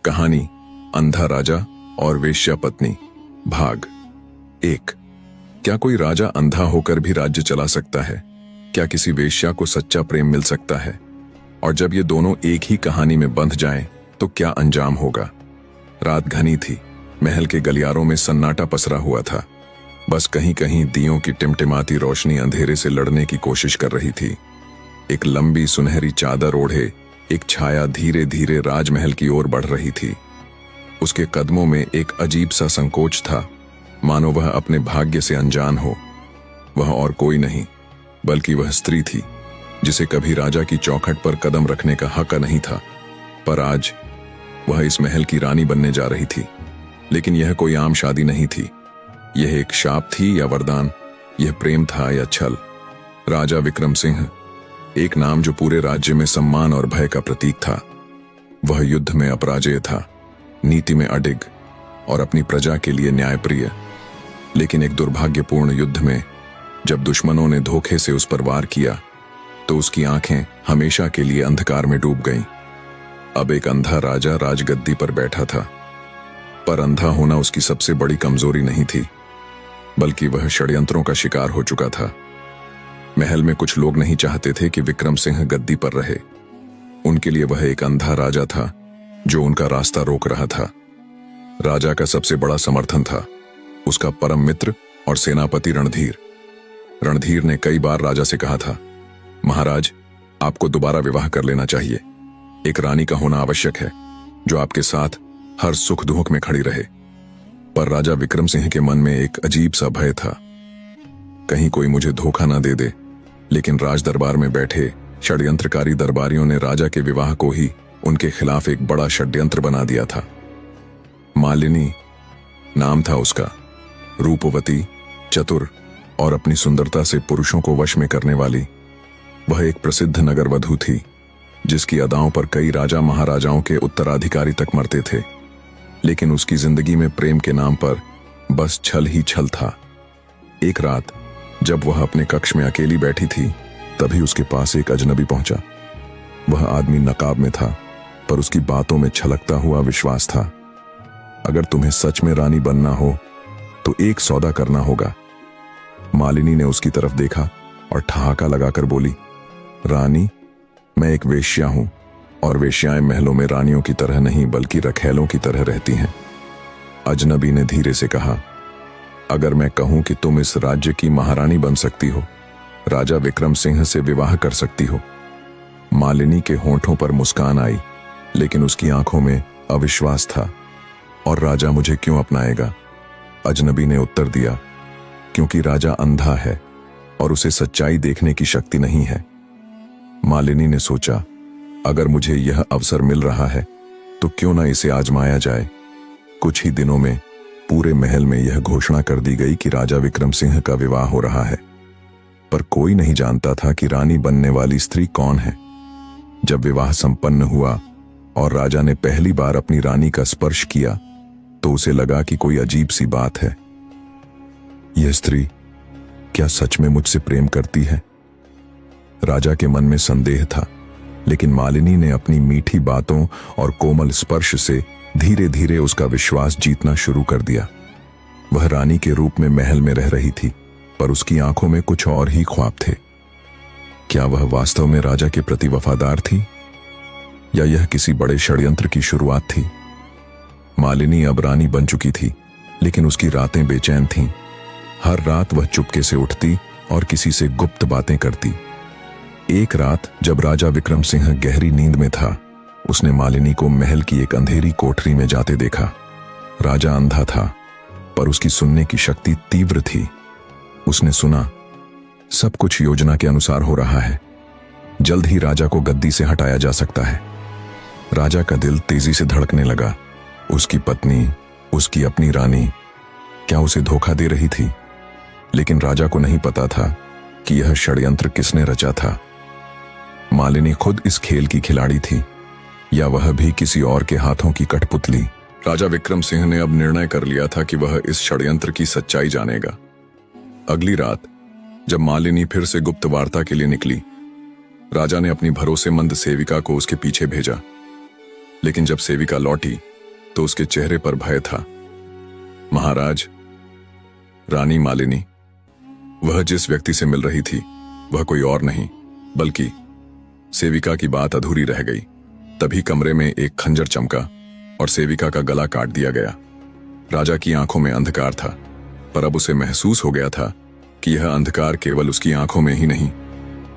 कहानी अंधा राजा और वेश्या पत्नी भाग 1। क्या कोई राजा अंधा होकर भी राज्य चला सकता है? क्या किसी वेश्या को सच्चा प्रेम मिल सकता है? और जब ये दोनों एक ही कहानी में बंध जाएं, तो क्या अंजाम होगा? रात घनी थी। महल के गलियारों में सन्नाटा पसरा हुआ था। बस कहीं कहीं दियों की टिमटिमाती रोशनी अंधेरे से लड़ने की कोशिश कर रही थी। एक लंबी सुनहरी चादर ओढ़े एक छाया धीरे धीरे राजमहल की ओर बढ़ रही थी। उसके कदमों में एक अजीब सा संकोच था, मानो वह अपने भाग्य से अनजान हो। वह और कोई नहीं बल्कि वह स्त्री थी जिसे कभी राजा की चौखट पर कदम रखने का हक नहीं था, पर आज वह इस महल की रानी बनने जा रही थी। लेकिन यह कोई आम शादी नहीं थी। यह एक शाप थी या वरदान? यह प्रेम था या छल? राजा विक्रम सिंह, एक नाम जो पूरे राज्य में सम्मान और भय का प्रतीक था। वह युद्ध में अपराजेय था, नीति में अडिग और अपनी प्रजा के लिए न्यायप्रिय। लेकिन एक दुर्भाग्यपूर्ण युद्ध में जब दुश्मनों ने धोखे से उस पर वार किया, तो उसकी आंखें हमेशा के लिए अंधकार में डूब गईं। अब एक अंधा राजा राजगद्दी पर बैठा था, पर अंधा होना उसकी सबसे बड़ी कमजोरी नहीं थी, बल्कि वह षड्यंत्रों का शिकार हो चुका था। महल में कुछ लोग नहीं चाहते थे कि विक्रम सिंह गद्दी पर रहे। उनके लिए वह एक अंधा राजा था जो उनका रास्ता रोक रहा था। राजा का सबसे बड़ा समर्थन था उसका परम मित्र और सेनापति रणधीर। रणधीर ने कई बार राजा से कहा था, महाराज, आपको दोबारा विवाह कर लेना चाहिए। एक रानी का होना आवश्यक है जो आपके साथ हर सुख दुख में खड़ी रहे। पर राजा विक्रम सिंह के मन में एक अजीब सा भय था, कहीं कोई मुझे धोखा ना दे दे। लेकिन राज दरबार में बैठे षड्यंत्रकारी दरबारियों ने राजा के विवाह को ही उनके खिलाफ एक बड़ा षड्यंत्र बना दिया था। मालिनी नाम था उसका। रूपवती, चतुर और अपनी सुंदरता से पुरुषों को वश में करने वाली वह एक प्रसिद्ध नगर वधू थी, जिसकी अदाओं पर कई राजा महाराजाओं के उत्तराधिकारी तक मरते थे। लेकिन उसकी जिंदगी में प्रेम के नाम पर बस छल ही छल था। एक रात जब वह अपने कक्ष में अकेली बैठी थी, तभी उसके पास एक अजनबी पहुंचा। वह आदमी नकाब में था, पर उसकी बातों में छलकता हुआ विश्वास था। अगर तुम्हें सच में रानी बनना हो तो एक सौदा करना होगा। मालिनी ने उसकी तरफ देखा और ठहाका लगाकर बोली, रानी, मैं एक वेश्या हूं और वेश्याएं महलों में रानियों की तरह नहीं बल्कि रखैलों की तरह रहती हैं। अजनबी ने धीरे से कहा, अगर मैं कहूं कि तुम इस राज्य की महारानी बन सकती हो, राजा विक्रम सिंह से विवाह कर सकती हो। मालिनी के होंठों पर मुस्कान आई, लेकिन उसकी आंखों में अविश्वास था। और राजा मुझे क्यों अपनाएगा? अजनबी ने उत्तर दिया, क्योंकि राजा अंधा है और उसे सच्चाई देखने की शक्ति नहीं है। मालिनी ने सोचा, अगर मुझे यह अवसर मिल रहा है तो क्यों ना इसे आजमाया जाए। कुछ ही दिनों में पूरे महल में यह घोषणा कर दी गई कि राजा विक्रम सिंह का विवाह हो रहा है। पर कोई नहीं जानता था कि रानी बनने वाली स्त्री कौन है। जब विवाह संपन्न हुआ और राजा ने पहली बार अपनी रानी का स्पर्श किया, तो उसे लगा कि कोई अजीब सी बात है। यह स्त्री क्या सच में मुझसे प्रेम करती है? राजा के मन में संदेह था, लेकिन मालिनी ने अपनी मीठी बातों और कोमल स्पर्श से धीरे धीरे उसका विश्वास जीतना शुरू कर दिया। वह रानी के रूप में महल में रह रही थी, पर उसकी आंखों में कुछ और ही ख्वाब थे। क्या वह वास्तव में राजा के प्रति वफादार थी, या यह किसी बड़े षड्यंत्र की शुरुआत थी? मालिनी अब रानी बन चुकी थी, लेकिन उसकी रातें बेचैन थीं। हर रात वह चुपके से उठती और किसी से गुप्त बातें करती। एक रात जब राजा विक्रम सिंह गहरी नींद में था, उसने मालिनी को महल की एक अंधेरी कोठरी में जाते देखा। राजा अंधा था, पर उसकी सुनने की शक्ति तीव्र थी। उसने सुना, सब कुछ योजना के अनुसार हो रहा है। जल्द ही राजा को गद्दी से हटाया जा सकता है। राजा का दिल तेजी से धड़कने लगा। उसकी पत्नी, उसकी अपनी रानी, क्या उसे धोखा दे रही थी? लेकिन राजा को नहीं पता था कि यह षड्यंत्र किसने रचा था। मालिनी खुद इस खेल की खिलाड़ी थी, या वह भी किसी और के हाथों की कठपुतली? राजा विक्रम सिंह ने अब निर्णय कर लिया था कि वह इस षड्यंत्र की सच्चाई जानेगा। अगली रात जब मालिनी फिर से गुप्त वार्ता के लिए निकली, राजा ने अपनी भरोसेमंद सेविका को उसके पीछे भेजा। लेकिन जब सेविका लौटी तो उसके चेहरे पर भय था। महाराज, रानी मालिनी, वह जिस व्यक्ति से मिल रही थी वह कोई और नहीं बल्कि सेविका की बात अधूरी रह गई। तभी कमरे में एक खंजर चमका और सेविका का गला काट दिया गया। राजा की आंखों में अंधकार था, पर अब उसे महसूस हो गया था कि यह अंधकार केवल उसकी आंखों में ही नहीं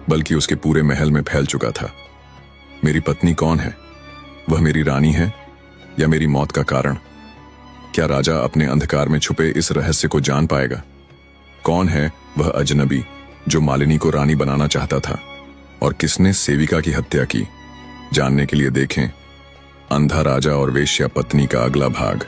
बल्कि उसके पूरे महल में फैल चुका था। मेरी पत्नी कौन है? वह मेरी रानी है या मेरी मौत का कारण? क्या राजा अपने अंधकार में छुपे इस रहस्य को जान पाएगा? कौन है वह अजनबी जो मालिनी को रानी बनाना चाहता था, और किसने सेविका की हत्या की? जानने के लिए देखें अंधा राजा और वेश्या पत्नी का अगला भाग।